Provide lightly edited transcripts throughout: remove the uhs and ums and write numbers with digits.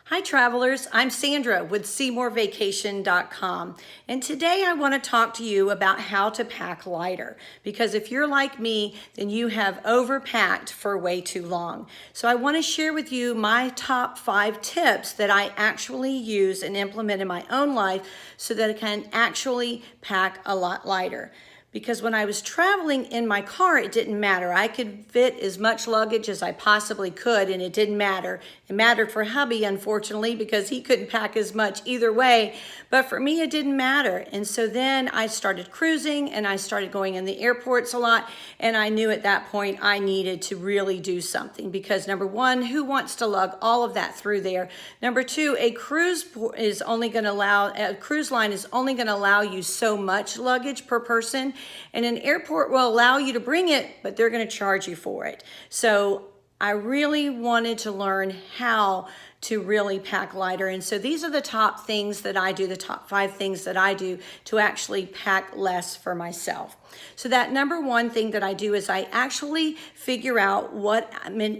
Hi travelers, I'm Sandra with SeyMoreVacation.com, and today I want to talk to you about how to pack lighter, because if you're like me, then you have overpacked for way too long. So I want to share with you my top 5 tips that I actually use and implement in my own life so that I can actually pack a lot lighter. Because when I was traveling in my car, it didn't matter. I could fit as much luggage as I possibly could, and it didn't matter. It mattered for hubby, unfortunately, because he couldn't pack as much either way. But for me, it didn't matter. And so then I started cruising, and I started going in the airports a lot, and I knew at that point I needed to really do something. Because number one, who wants to lug all of that through there? Number two, a cruise line is only going to allow you so much luggage per person. And an airport will allow you to bring it, but they're going to charge you for it. So I really wanted to learn how to really pack lighter. And so these are the top things that I do, the top 5 things that I do to actually pack less for myself. So that number one thing that I do is I actually figure out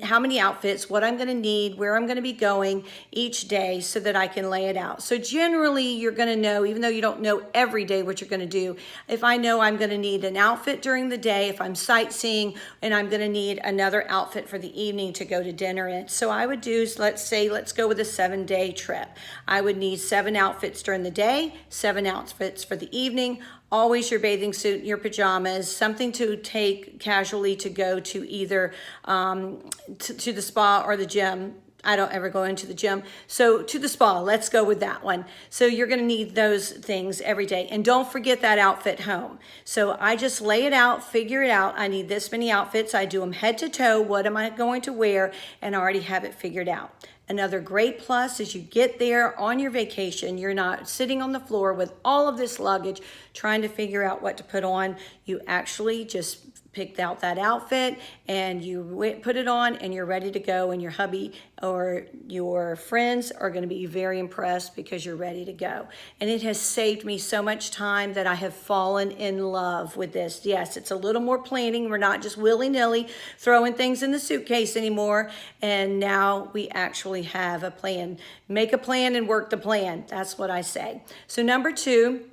how many outfits, what I'm going to need, where I'm going to be going each day so that I can lay it out. So generally you're going to know, even though you don't know every day what you're going to do, if I know I'm going to need an outfit during the day, if I'm sightseeing, and I'm going to need another outfit for the evening to go to dinner in. So I would do, let's go with a 7-day trip. I would need 7 outfits during the day, 7 outfits for the evening. Always your bathing suit, your pajamas, something to take casually to go to either to the spa or the gym. I don't ever go into the gym. So to the spa, let's go with that one. So you're gonna need those things every day. And don't forget that outfit home. So I just lay it out, figure it out. I need this many outfits. I do them head to toe. What am I going to wear? And I already have it figured out. Another great plus is you get there on your vacation, you're not sitting on the floor with all of this luggage trying to figure out what to put on. You actually just picked out that outfit and you put it on and you're ready to go, and your hubby or your friends are going to be very impressed because you're ready to go. And it has saved me so much time that I have fallen in love with this. Yes, it's a little more planning. We're not just willy-nilly throwing things in the suitcase anymore. And now we actually have a plan. Make a plan and work the plan. That's what I say. So number 2,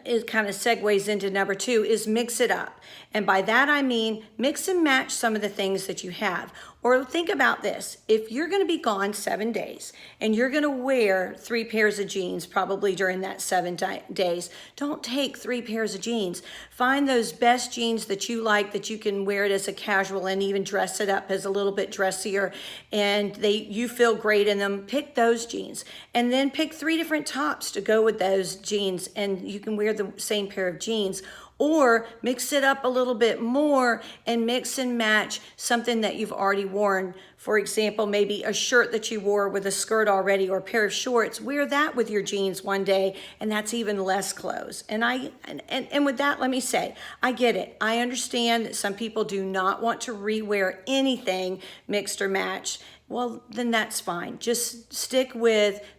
it kind of segues into number 2, is mix it up. And by that I mean mix and match some of the things that you have. Or think about this. If you're going to be gone 7 days and you're going to wear 3 pairs of jeans probably during that 7 days, don't take 3 pairs of jeans. Find those best jeans that you like, that you can wear it as a casual and even dress it up as a little bit dressier, and you feel great in them. Pick those jeans and then pick 3 different tops to go with those jeans, and you can wear the same pair of jeans. Or mix it up a little bit more and mix and match something that you've already worn. For example, maybe a shirt that you wore with a skirt already, or a pair of shorts. Wear that with your jeans one day, and that's even less clothes. And with that, let me say, I get it. I understand that some people do not want to rewear anything mixed or matched. Well, then that's fine. Just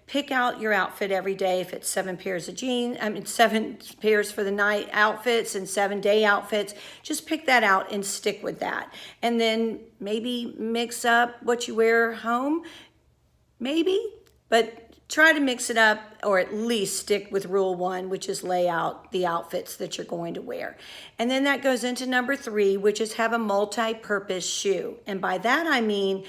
pick out your outfit every day. If it's 7 pairs of jeans, 7 pairs for the night outfits and 7-day outfits, just pick that out and stick with that. And then maybe mix up what you wear home, maybe, but try to mix it up, or at least stick with rule 1, which is lay out the outfits that you're going to wear. And then that goes into number 3, which is have a multi-purpose shoe. And by that I mean,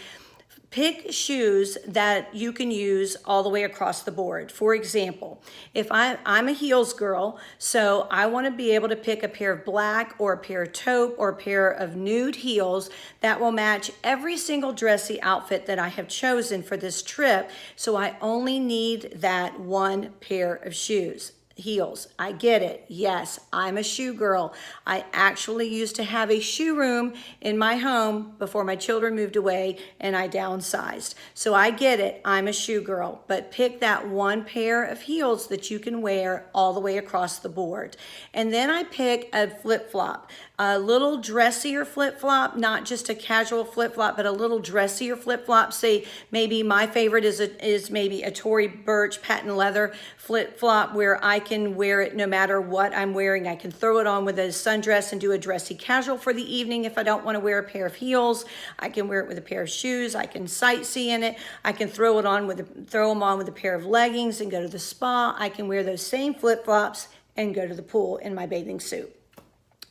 pick shoes that you can use all the way across the board. For example, if I'm a heels girl, so I want to be able to pick a pair of black or a pair of taupe or a pair of nude heels that will match every single dressy outfit that I have chosen for this trip. So I only need that 1 pair of heels. I get it. Yes, I'm a shoe girl. I actually used to have a shoe room in my home before my children moved away and I downsized. So I get it. I'm a shoe girl. But pick that 1 pair of heels that you can wear all the way across the board. And then I pick a flip-flop. a little dressier flip-flop, not just a casual flip-flop, but a little dressier flip-flop. Say maybe my favorite is maybe a Tory Burch patent leather flip-flop where I can wear it no matter what I'm wearing. I can throw it on with a sundress and do a dressy casual for the evening if I don't want to wear a pair of heels. I can wear it with a pair of shoes. I can sightsee in it. I can throw them on with a pair of leggings and go to the spa. I can wear those same flip-flops and go to the pool in my bathing suit.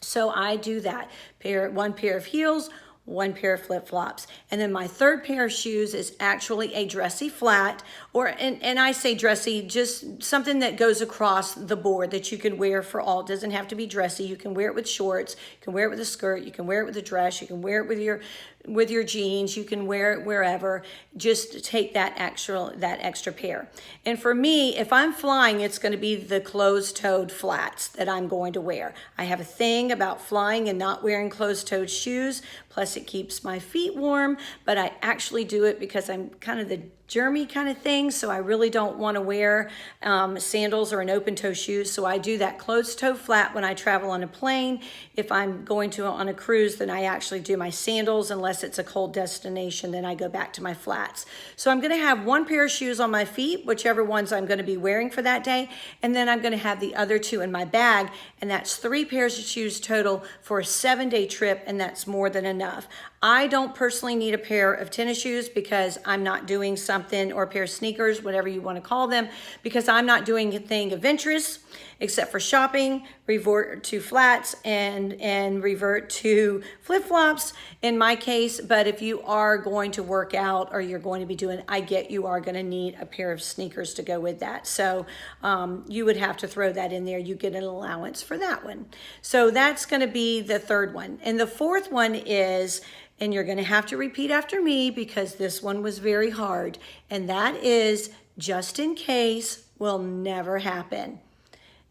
So I do that. One pair of heels, one pair of flip-flops. And then my third pair of shoes is actually a dressy flat, and I say dressy, just something that goes across the board that you can wear for all. It doesn't have to be dressy. You can wear it with shorts, you can wear it with a skirt, you can wear it with a dress, you can wear it with your jeans, you can wear it wherever. Just take that extra pair. And for me, if I'm flying, it's going to be the closed-toed flats that I'm going to wear. I have a thing about flying and not wearing closed-toed shoes, plus it keeps my feet warm, but I actually do it because I'm kind of the germy kind of thing, so I really don't want to wear sandals or an open-toe shoe, so I do that closed-toe flat when I travel on a plane. If I'm going on a cruise, then I actually do my sandals. Unless it's a cold destination, then I go back to my flats. So I'm going to have one pair of shoes on my feet, whichever ones I'm going to be wearing for that day, and then I'm going to have the other two in my bag, and that's 3 pairs of shoes total for a 7-day trip, and that's more than enough. I don't personally need a pair of tennis shoes because I'm not doing something, or a pair of sneakers, whatever you want to call them, because I'm not doing a thing of interest except for shopping, revert to flats, and revert to flip-flops in my case. But if you are going to work out or you're going to be doing, I get you are going to need a pair of sneakers to go with that. So you would have to throw that in there. You get an allowance for that one. So that's going to be the third one. And the fourth one is, and you're going to have to repeat after me because this one was very hard, and that is just in case will never happen.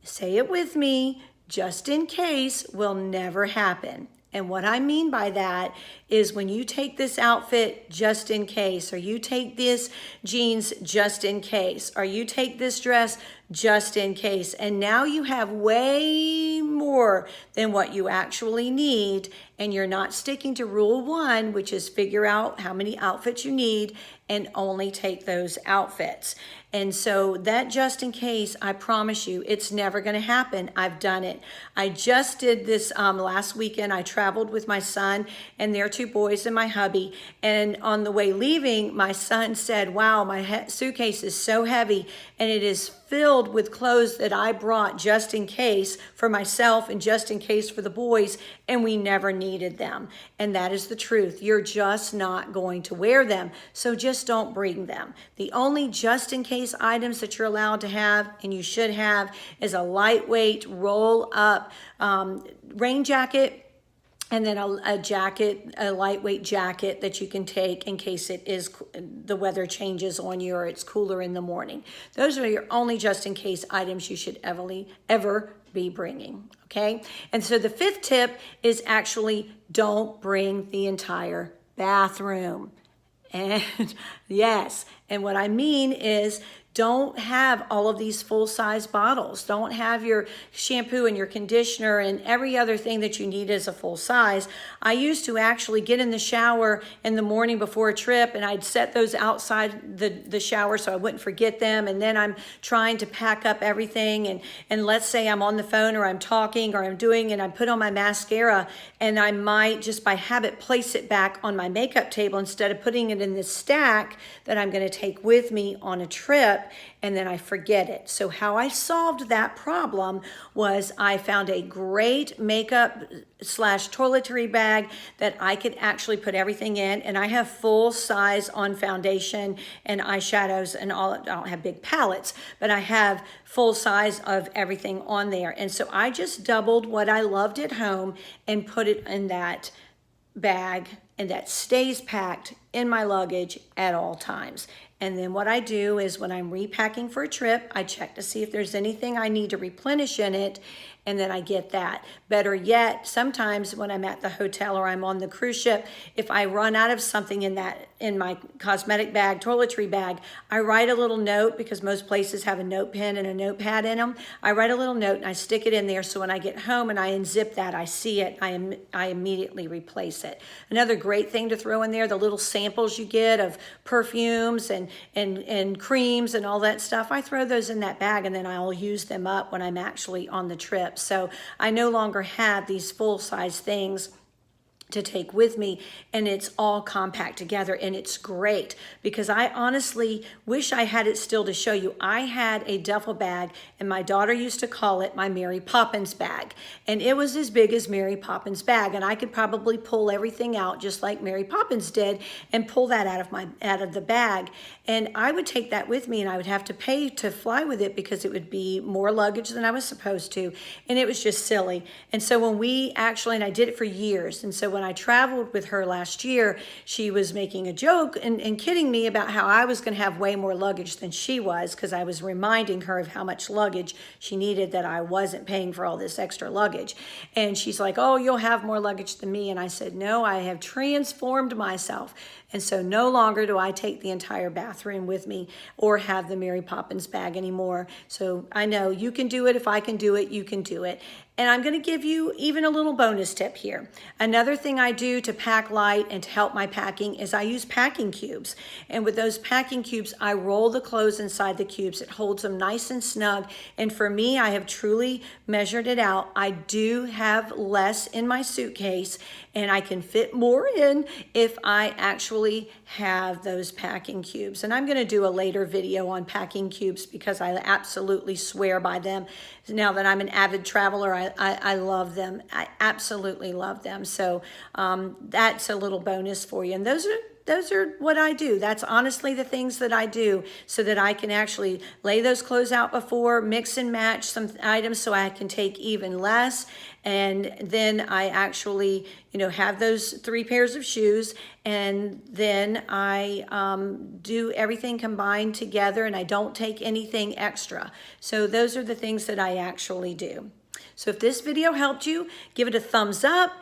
Say it with me. Just in case will never happen. And what I mean by that is when you take this outfit just in case, or you take this jeans just in case, or you take this dress just in case, and now you have way more than what you actually need, and you're not sticking to rule 1, which is figure out how many outfits you need and only take those outfits. And so that just in case, I promise you, it's never going to happen. I've done it. I just did this last weekend. I traveled with my son and their 2 boys and my hubby. And on the way leaving, my son said, wow, my suitcase is so heavy, and it is filled with clothes that I brought just in case for myself and just in case for the boys, and we never needed them. And that is the truth. You're just not going to wear them, so just don't bring them. The only just in case items that you're allowed to have, and you should have, is a lightweight roll up rain jacket, and then a lightweight jacket that you can take in case the weather changes on you or it's cooler in the morning. Those are your only just in case items you should ever be bringing, okay? And so the 5th tip is actually don't bring the entire bathroom. And yes, and what I mean is don't have all of these full-size bottles. Don't have your shampoo and your conditioner and every other thing that you need as a full size. I used to actually get in the shower in the morning before a trip, and I'd set those outside the shower so I wouldn't forget them. And then I'm trying to pack up everything, and let's say I'm on the phone or I'm talking or and I put on my mascara, and I might just by habit place it back on my makeup table instead of putting it in this stack that I'm going to take with me on a trip, and then I forget it. So how I solved that problem was I found a great makeup / toiletry bag that I could actually put everything in, and I have full size on foundation and eyeshadows and all. I don't have big palettes, but I have full size of everything on there. And so I just doubled what I loved at home and put it in that bag, and that stays packed in my luggage at all times. And then what I do is when I'm repacking for a trip, I check to see if there's anything I need to replenish in it, and then I get that. Better yet, sometimes when I'm at the hotel or I'm on the cruise ship, if I run out of something in my cosmetic bag, toiletry bag, I write a little note, because most places have a note pen and a notepad in them. I write a little note and I stick it in there, so when I get home and I unzip that, I see it, I immediately replace it. Another great thing to throw in there, the little samples you get of perfumes and creams and all that stuff. I throw those in that bag, and then I'll use them up when I'm actually on the trip. So I no longer have these full-size things to take with me, and it's all compact together, and it's great, because I honestly wish I had it still to show you. I had a duffel bag, and my daughter used to call it my Mary Poppins bag, and it was as big as Mary Poppins bag, and I could probably pull everything out just like Mary Poppins did and pull that out of the bag, and I would take that with me, and I would have to pay to fly with it because it would be more luggage than I was supposed to, and it was just silly. And so when we actually, and I did it for years, and so when I traveled with her last year, she was making a joke and kidding me about how I was going to have way more luggage than she was, because I was reminding her of how much luggage she needed, that I wasn't paying for all this extra luggage. And she's like, oh, you'll have more luggage than me. And I said, no, I have transformed myself. And so no longer do I take the entire bathroom with me or have the Mary Poppins bag anymore. So I know you can do it. If I can do it, you can do it. And I'm going to give you even a little bonus tip here. Another thing I do to pack light and to help my packing is I use packing cubes. And with those packing cubes, I roll the clothes inside the cubes. It holds them nice and snug. And for me, I have truly measured it out. I do have less in my suitcase, and I can fit more in if I actually have those packing cubes. And I'm going to do a later video on packing cubes, because I absolutely swear by them. Now that I'm an avid traveler, I love them. I absolutely love them. So that's a little bonus for you. And those are what I do. That's honestly the things that I do, so that I can actually lay those clothes out before, mix and match some items so I can take even less. And then I actually, have those 3 pairs of shoes, and then I do everything combined together, and I don't take anything extra. So those are the things that I actually do. So if this video helped you, give it a thumbs up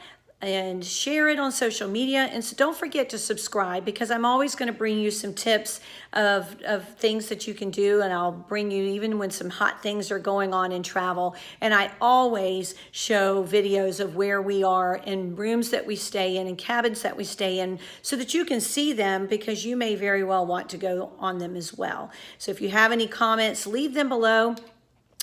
and share it on social media. And so don't forget to subscribe, because I'm always going to bring you some tips of things that you can do. And I'll bring you even when some hot things are going on in travel. And I always show videos of where we are, in rooms that we stay in, and cabins that we stay in, so that you can see them, because you may very well want to go on them as well. So if you have any comments, leave them below.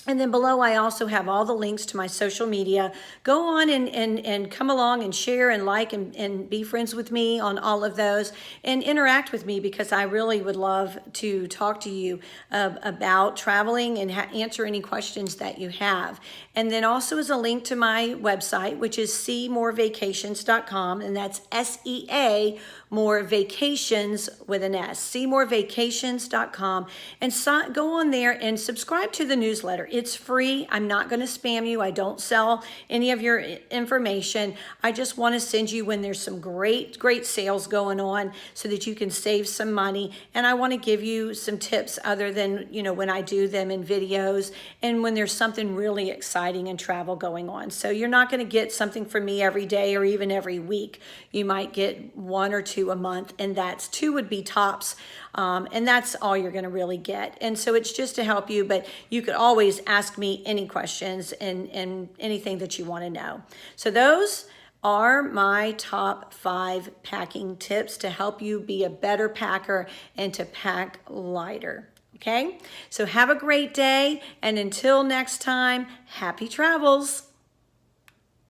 And then below, I also have all the links to my social media. Go on and come along and share and like and be friends with me on all of those, and interact with me, because I really would love to talk to you about traveling and answer any questions that you have. And then also is a link to my website, which is seamorevacations.com, and that's SEA, more vacations with an S, seamorevacations.com, and go on there and subscribe to the newsletter. It's free. I'm not going to spam you. I don't sell any of your information. I just want to send you when there's some great sales going on, so that you can save some money. And I want to give you some tips other than, when I do them in videos, and when there's something really exciting in travel going on. So you're not going to get something from me every day or even every week. You might get 1 or 2 a month, and that's 2 would be tops. And that's all you're going to really get. And so it's just to help you, but you could always ask me any questions and anything that you want to know. So those are my top 5 packing tips to help you be a better packer and to pack lighter. Okay, so have a great day, and until next time, happy travels.